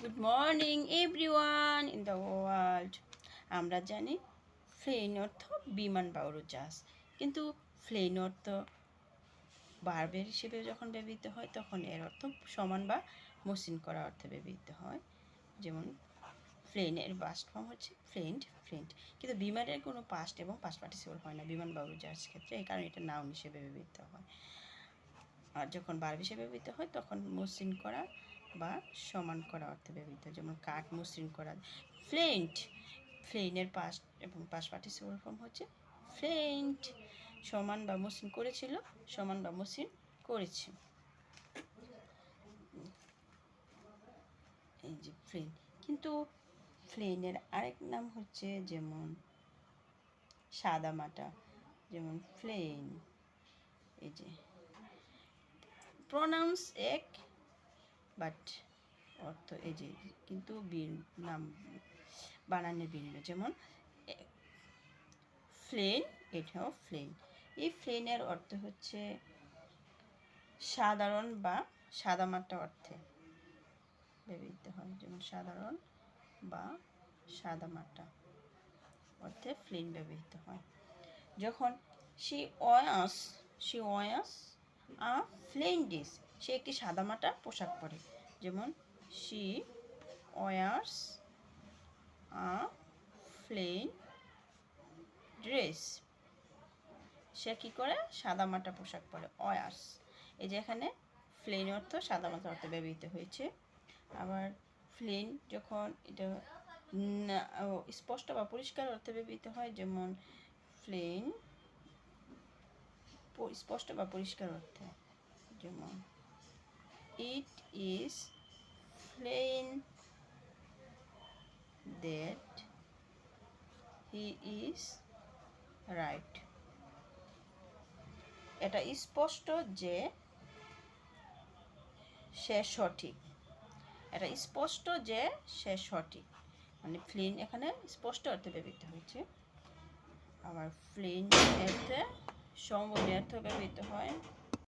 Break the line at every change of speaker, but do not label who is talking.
Good morning everyone in the world. আমরা জানি Flynn অর্থ বিমান বা উড়োজাহাজ, কিন্তু ফ্লেন অর্থ ভার্বের হিসেবে যখন ব্যবহৃত হয় তখন এর অর্থ সমান বা মসৃণ করা অর্থে ব্যবহৃত হয়। যেমন ফ্লেনের পাস্ট ফর্ম হচ্ছে ফ্লেন্ট, কিন্তু বিমানের কোনো পাস্ট এবং পাস্ট পার্টিসিপল হয় না বিমান বা উড়োজাহাজ ক্ষেত্রে, এই কারণে এটা নাউন হিসেবে ব্যবহৃত হয়। আর যখন ভার্ব হিসেবে ব্যবহৃত হয় তখন মসৃণ করা বা সমান করা অর্থে ব্যবহৃত হয়। যেমন কাঠ মসৃণ করা, ফ্লেনের পাস্ট এবং পাস্ট পার্টিসিপল ফর্ম হচ্ছে ফ্লেন্ট। সমান বা মসৃণ করেছিল, সমান বা মসৃণ করেছে। এই যে ফ্লেন, কিন্তু ফ্লেনের আরেক নাম হচ্ছে যেমন সাদামাটা, যেমন ফ্লেন। এই যে প্রনাউন্স এক বাট অর্থ এই যে, কিন্তু নাম বানানের ভিন্ন। যেমন ফ্লেন, এটাও ফ্লেন। এই ফ্লেনের অর্থ হচ্ছে সাধারণ বা সাদামাটা অর্থে ব্যবহৃত হয়। যেমন সাধারণ বা সাদামাটা অর্থে ফ্লেন ব্যবহৃত হয়। যখন সে ওয়াস আ ফ্লেন ড্রেস, সে একটি সাদামাটা পোশাক পরে। যেমন she wears a plain dress, সে কী করে সাদামাটা পোশাক পরে, ওয়ার্স। এই যে এখানে ফ্লেন অর্থ সাদামাটা অর্থে ব্যবহৃত হয়েছে। আবার ফ্লেন যখন এটা স্পষ্ট বা পরিষ্কার অর্থে ব্যবহৃত হয়, যেমন ফ্লেন স্পষ্ট বা পরিষ্কার অর্থে, যেমন it is plain that he is right. এটা স্পষ্ট যে সে সঠিক, এটা স্পষ্ট যে সে সঠিক, মানে ফ্লেন এখানে স্পষ্ট অর্থে ব্যবহৃত হয়েছে। আবার ফ্লেন অর্থে সমবর্ণী অর্থে ব্যবহৃত হয়।